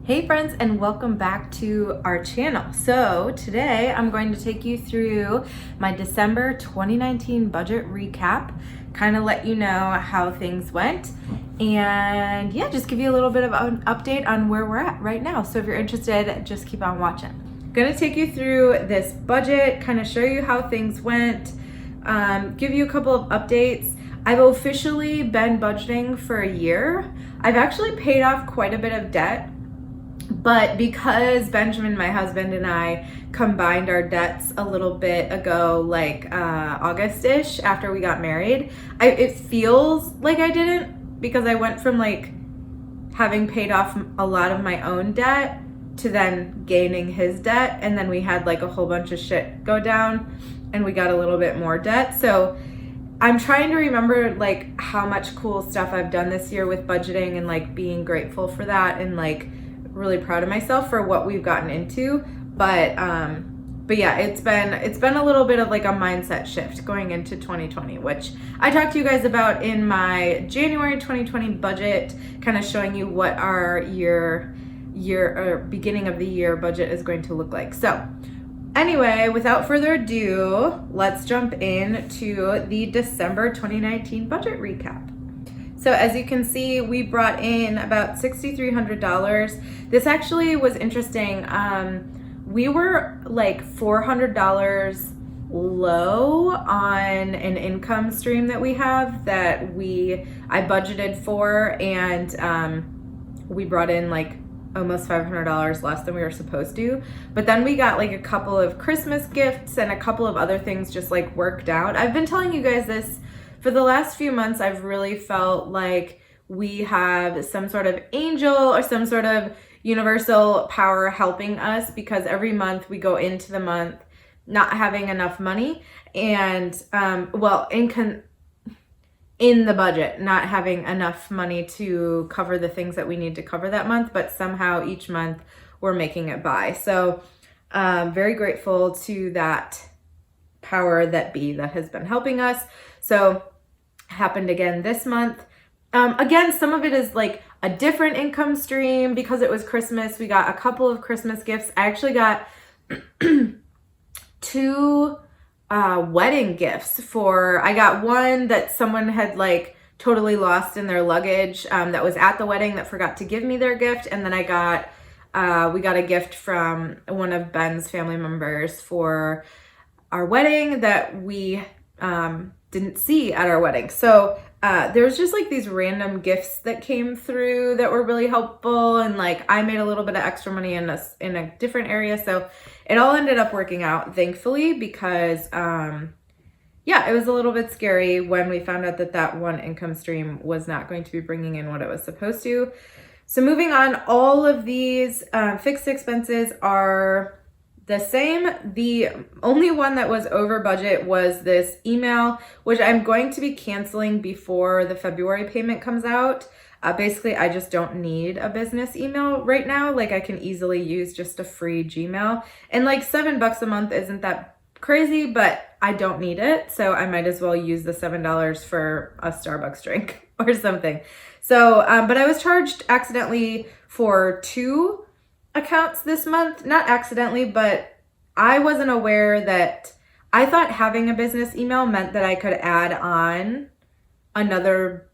Hey friends, and welcome back to our channel. So today I'm going to take you through my December 2019 budget recap, kind of let you know how things went, and yeah, just give you a little bit of an update on where we're at right now. So if you're interested, just keep on watching. I'm gonna take you through this budget, kind of show you how things went, give you a couple of updates. I've officially been budgeting for a year. I've actually paid off quite a bit of debt. But because Benjamin, my husband, and I combined our debts a little bit ago, like August-ish, after we got married, it feels like I didn't, because I went from like having paid off a lot of my own debt to then gaining his debt, and then we had like a whole bunch of shit go down and we got a little bit more debt. So I'm trying to remember like how much cool stuff I've done this year with budgeting and like being grateful for that, and like really proud of myself for what we've gotten into. But yeah, it's been a little bit of like a mindset shift going into 2020, which I talked to you guys about in my January 2020 budget, kind of showing you what our year or beginning of the year budget is going to look like. So anyway, without further ado, let's jump into the December 2019 budget recap. So as you can see, we brought in about $6,300. This actually was interesting. We were like $400 low on an income stream that we have that I budgeted for, and we brought in like almost $500 less than we were supposed to. But then we got like a couple of Christmas gifts and a couple of other things just like worked out. I've been telling you guys this for the last few months. I've really felt like we have some sort of angel or some sort of universal power helping us, because every month we go into the month not having enough money, and in the budget not having enough money to cover the things that we need to cover that month, but somehow each month we're making it by. So very grateful to that power that be that has been helping us. So happened again this month. Again, some of it is like a different income stream because it was Christmas. We got a couple of Christmas gifts. I actually got two wedding gifts I got one that someone had like totally lost in their luggage that was at the wedding that forgot to give me their gift. And then we got a gift from one of Ben's family members for our wedding that we didn't see at our wedding. So there was just like these random gifts that came through that were really helpful, and like I made a little bit of extra money in a different area. So it all ended up working out, thankfully, because yeah, it was a little bit scary when we found out that one income stream was not going to be bringing in what it was supposed to. So moving on, all of these fixed expenses are the same. The only one that was over budget was this email, which I'm going to be canceling before the February payment comes out. Basically, I just don't need a business email right now. Like I can easily use just a free Gmail, and like $7 a month isn't that crazy, but I don't need it. So I might as well use the $7 for a Starbucks drink or something. So, but I was charged accidentally for two accounts this month. Not accidentally, but I wasn't aware that I thought having a business email meant that I could add on another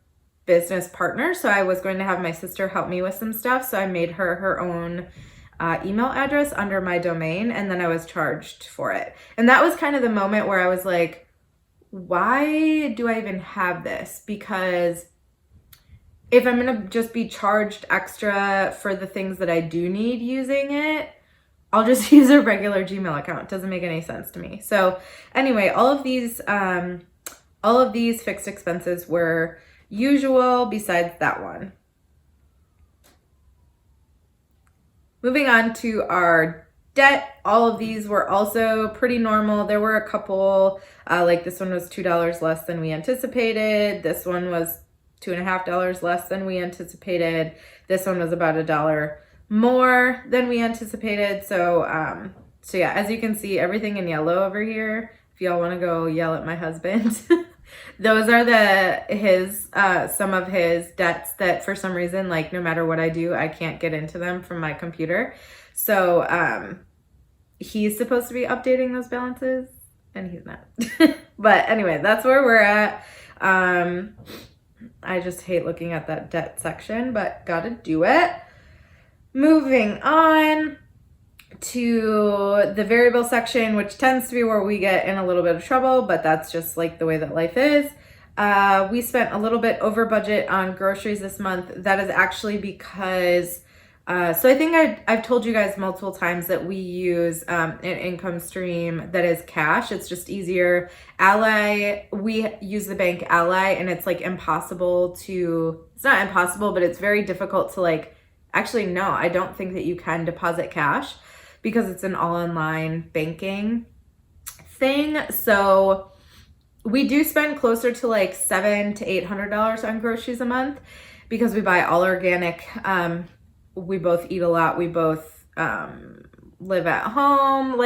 business partner. So I was going to have my sister help me with some stuff. So I made her own email address under my domain, and then I was charged for it. And that was kind of the moment where I was like, why do I even have this? Because if I'm going to just be charged extra for the things that I do need using it, I'll just use a regular Gmail account. It doesn't make any sense to me. So anyway, all of these fixed expenses were usual besides that one. Moving on to our debt, all of these were also pretty normal. There were a couple, like this one was $2 less than we anticipated. This one was $2.50 less than we anticipated. This one was about $1 more than we anticipated. So yeah, as you can see, everything in yellow over here, if y'all want to go yell at my husband, Those are his some of his debts that for some reason, like no matter what I do, I can't get into them from my computer. So he's supposed to be updating those balances and he's not. But anyway, that's where we're at. I just hate looking at that debt section, but gotta do it. Moving on to the variable section, which tends to be where we get in a little bit of trouble, but that's just like the way that life is. We spent a little bit over budget on groceries this month. That is actually because, so I think I've told you guys multiple times that we use an income stream that is cash. It's just easier. Ally, we use the bank Ally, and it's like impossible to, it's not impossible, but it's very difficult to like, actually, no, I don't think that you can deposit cash because it's an all-online banking thing. So we do spend closer to like $700 to $800 on groceries a month because we buy all organic. We both eat a lot. We both live at home,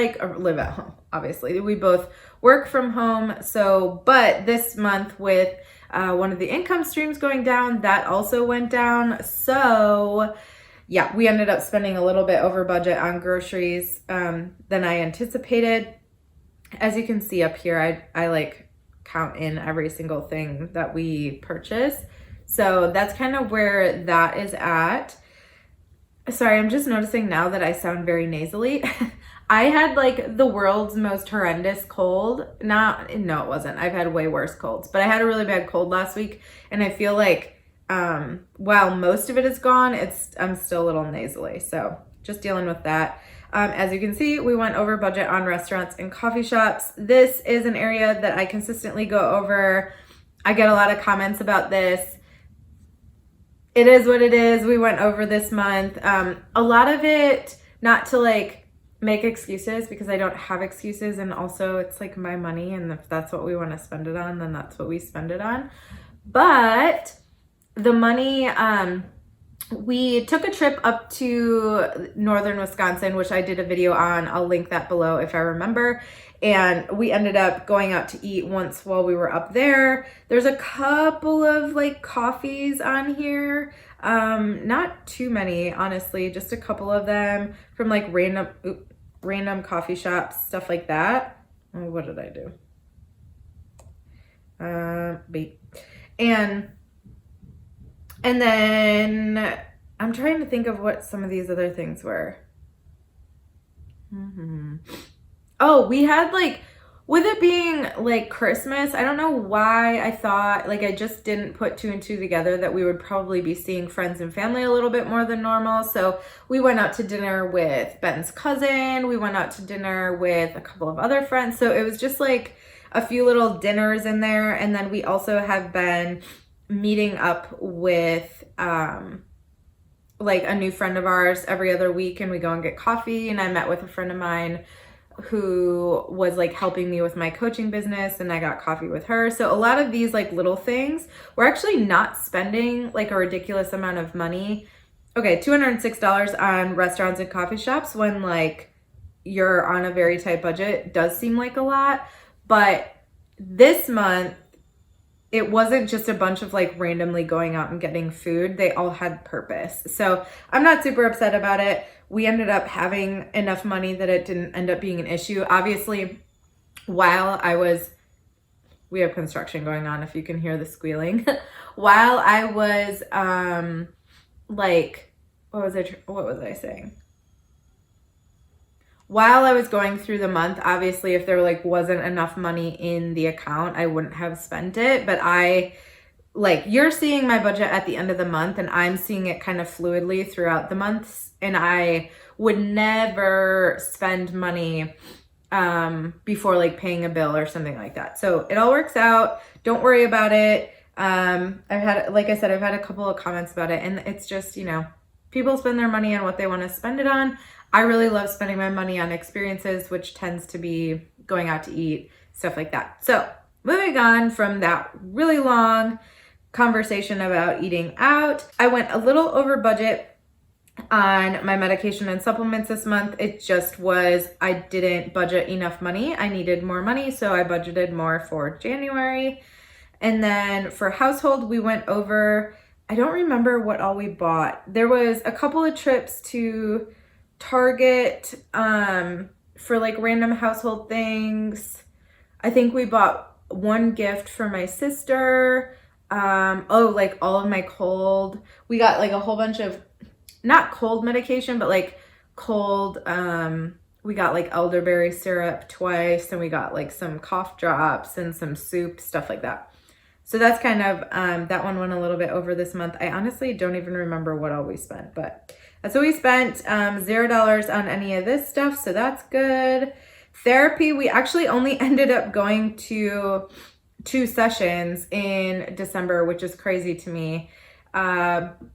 obviously. We both work from home. So, but this month with one of the income streams going down, that also went down. So yeah, we ended up spending a little bit over budget on groceries than I anticipated. As you can see up here, I like count in every single thing that we purchase. So that's kind of where that is at. Sorry, I'm just noticing now that I sound very nasally. I had like the world's most horrendous cold. No, it wasn't. I've had way worse colds, but I had a really bad cold last week, and I feel like while most of it is gone, I'm still a little nasally. So just dealing with that. As you can see, we went over budget on restaurants and coffee shops. This is an area that I consistently go over. I get a lot of comments about this. It is what it is. We went over this month. A lot of it, not to like make excuses because I don't have excuses, and also it's like my money, and if that's what we want to spend it on, then that's what we spend it on. But the money, we took a trip up to northern Wisconsin, which I did a video on. I'll link that below if I remember. And we ended up going out to eat once while we were up there. There's a couple of like coffees on here. Not too many, honestly, just a couple of them from like random coffee shops, stuff like that. Oh, what did I do? And then I'm trying to think of what some of these other things were. Oh, we had like, with it being like Christmas, I don't know why I thought, like I just didn't put two and two together that we would probably be seeing friends and family a little bit more than normal. So we went out to dinner with Ben's cousin. We went out to dinner with a couple of other friends. So it was just like a few little dinners in there. And then we also have been meeting up with like a new friend of ours every other week, and we go and get coffee. And I met with a friend of mine who was like helping me with my coaching business, and I got coffee with her. So a lot of these like little things, we're actually not spending like a ridiculous amount of money. Okay, $206 on restaurants and coffee shops when like you're on a very tight budget does seem like a lot. But this month, it wasn't just a bunch of like randomly going out and getting food. They all had purpose. So I'm not super upset about it. We ended up having enough money that it didn't end up being an issue. Obviously, while we have construction going on, if you can hear the squealing. While I was like, what was I saying? While I was going through the month, obviously, if there like wasn't enough money in the account, I wouldn't have spent it. But you're seeing my budget at the end of the month, and I'm seeing it kind of fluidly throughout the months. And I would never spend money before like paying a bill or something like that. So it all works out. Don't worry about it. I've had a couple of comments about it, and it's just, people spend their money on what they want to spend it on. I really love spending my money on experiences, which tends to be going out to eat, stuff like that. So moving on from that really long conversation about eating out, I went a little over budget on my medication and supplements this month. It just was, I didn't budget enough money. I needed more money, so I budgeted more for January. And then for household, we went over, I don't remember what all we bought. There was a couple of trips to Target for like random household things. I think we bought one gift for my sister. Like all of my cold. We got like a whole bunch of, not cold medication, but like cold, we got like elderberry syrup twice, and we got like some cough drops and some soup, stuff like that. So that's kind of, that one went a little bit over this month. I honestly don't even remember what all we spent, but that's what we spent. $0 on any of this stuff, so that's good. Therapy, we actually only ended up going to 2 sessions in December, which is crazy to me.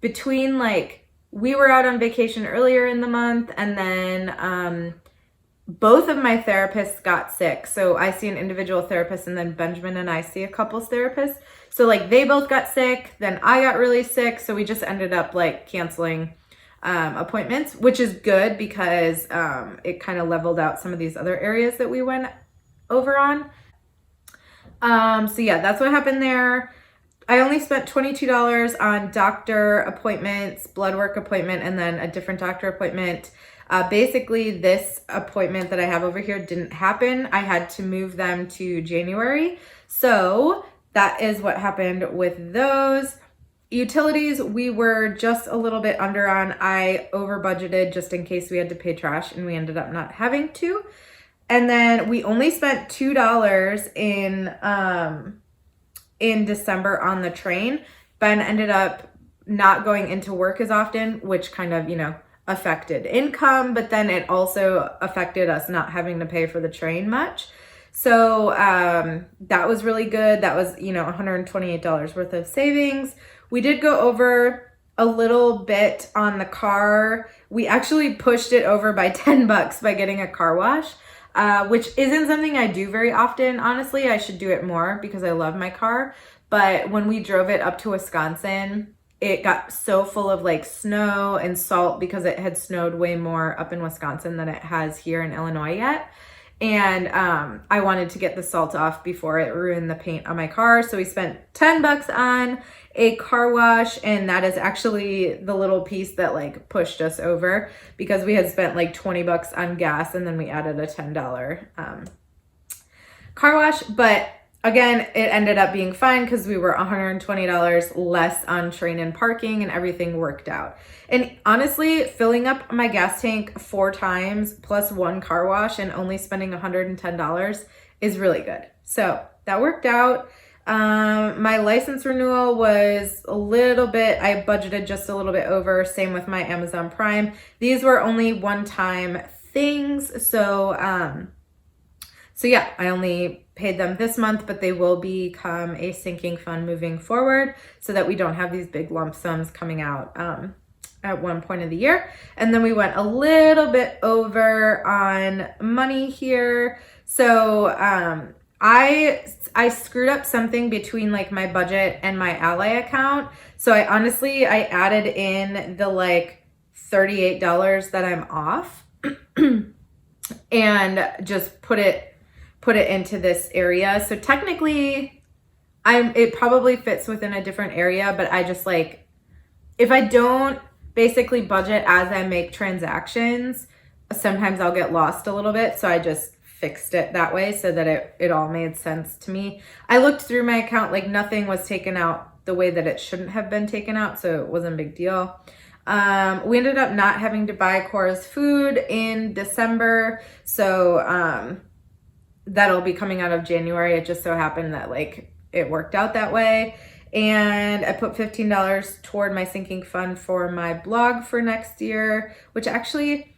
Between like, we were out on vacation earlier in the month, and then both of my therapists got sick. So I see an individual therapist, and then Benjamin and I see a couples therapist. So like they both got sick, then I got really sick. So we just ended up like canceling appointments, which is good because it kind of leveled out some of these other areas that we went over on. So yeah, that's what happened there. I only spent $22 on doctor appointments, blood work appointment, and then a different doctor appointment. Basically, this appointment that I have over here didn't happen. I had to move them to January. So that is what happened with those. Utilities, we were just a little bit under on. I over budgeted just in case we had to pay trash, and we ended up not having to. And then we only spent $2 in December on the train. Ben ended up not going into work as often, which kind of, affected income, but then it also affected us not having to pay for the train much. So that was really good. That was, $128 worth of savings. We did go over a little bit on the car. We actually pushed it over by $10 by getting a car wash, which isn't something I do very often. Honestly, I should do it more because I love my car. But when we drove it up to Wisconsin, it got so full of like snow and salt because it had snowed way more up in Wisconsin than it has here in Illinois yet. And I wanted to get the salt off before it ruined the paint on my car. So we spent $10 on a car wash, and that is actually the little piece that like pushed us over because we had spent like $20 on gas, and then we added a $10 car wash. But again, it ended up being fine because we were $120 less on train and parking, and everything worked out. And honestly, filling up my gas tank 4 times plus 1 car wash and only spending $110 is really good. So that worked out. My license renewal was a little bit, I budgeted just a little bit over, same with my Amazon Prime. These were only one-time things. So yeah, I only paid them this month, but they will become a sinking fund moving forward so that we don't have these big lump sums coming out at one point of the year. And then we went a little bit over on money here. So I screwed up something between like my budget and my Ally account. So I added in the like $38 that I'm off and just put it into this area. So technically it probably fits within a different area, but I just like, if I don't basically budget as I make transactions, sometimes I'll get lost a little bit. So I just fixed it that way so that it all made sense to me. I looked through my account, like nothing was taken out the way that it shouldn't have been taken out. So it wasn't a big deal. We ended up not having to buy Cora's food in December. So, that'll be coming out of January. It just so happened that like it worked out that way. And I put $15 toward my sinking fund for my blog for next year, which actually,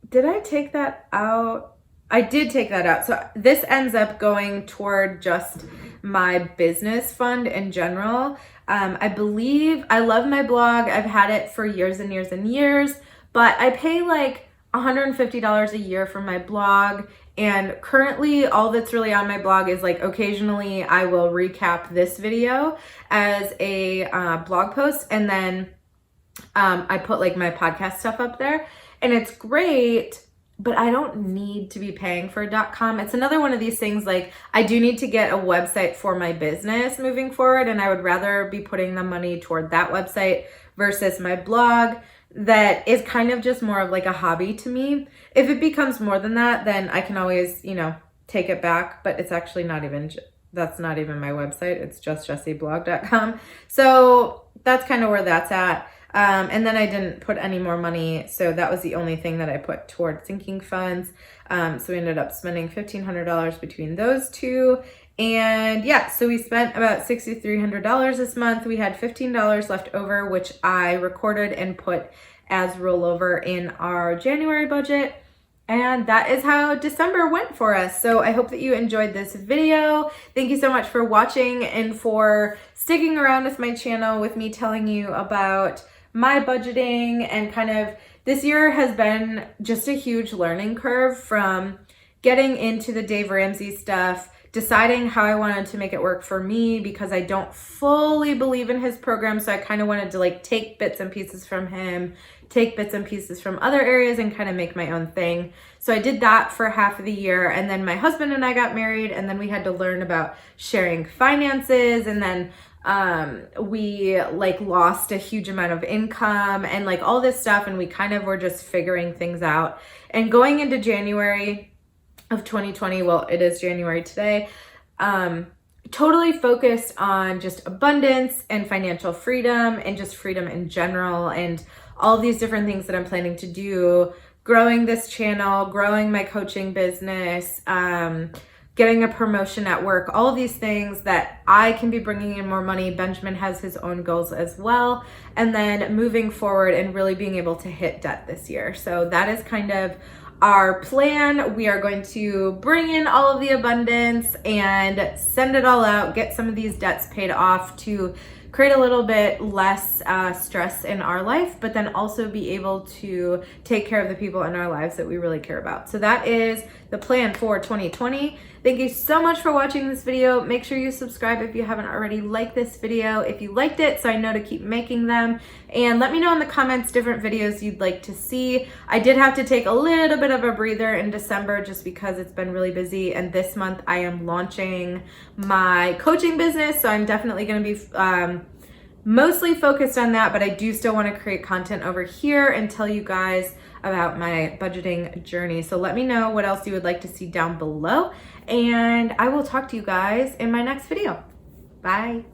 did I take that out? I did take that out. So this ends up going toward just my business fund in general. I believe I love my blog. I've had it for years and years and years, but I pay like $150 a year for my blog. And currently all that's really on my blog is like occasionally I will recap this video as a blog post. And then I put like my podcast stuff up there, and it's great. but I don't need to be paying for a .com. It's another one of these things, like I do need to get a website for my business moving forward, and I would rather be putting the money toward that website versus my blog that is kind of just more of like a hobby to me. If it becomes more than that, then I can always, take it back, but it's actually that's not even my website. It's just jessieblog.com. So that's kind of where that's at. And then I didn't put any more money. So that was the only thing that I put toward sinking funds. So we ended up spending $1,500 between those two. And yeah, so we spent about $6,300 this month. We had $15 left over, which I recorded and put as rollover in our January budget. And that is how December went for us. So I hope that you enjoyed this video. Thank you so much for watching and for sticking around with my channel with me telling you about my budgeting. And kind of this year has been just a huge learning curve from getting into the Dave Ramsey stuff, deciding how I wanted to make it work for me because I don't fully believe in his program. So I kind of wanted to like take bits and pieces from him, take bits and pieces from other areas and kind of make my own thing. So I did that for half of the year. And then my husband and I got married, and then we had to learn about sharing finances. And then we like lost a huge amount of income and like all this stuff. And we kind of were just figuring things out. And going into January of 2020, well, it is January today, totally focused on just abundance and financial freedom and just freedom in general and all these different things that I'm planning to do, growing this channel, growing my coaching business, getting a promotion at work, all of these things that I can be bringing in more money. Benjamin has his own goals as well. And then moving forward and really being able to hit debt this year. So that is kind of our plan. We are going to bring in all of the abundance and send it all out, get some of these debts paid off to create a little bit less stress in our life, but then also be able to take care of the people in our lives that we really care about. So that is the plan for 2020. Thank you so much for watching this video. Make sure you subscribe if you haven't already. Like this video if you liked it so I know to keep making them. And let me know in the comments different videos you'd like to see. I did have to take a little bit of a breather in December just because it's been really busy. And this month I am launching my coaching business. So I'm definitely going to be mostly focused on that, but I do still want to create content over here and tell you guys about my budgeting journey. So let me know what else you would like to see down below, and I will talk to you guys in my next video. Bye.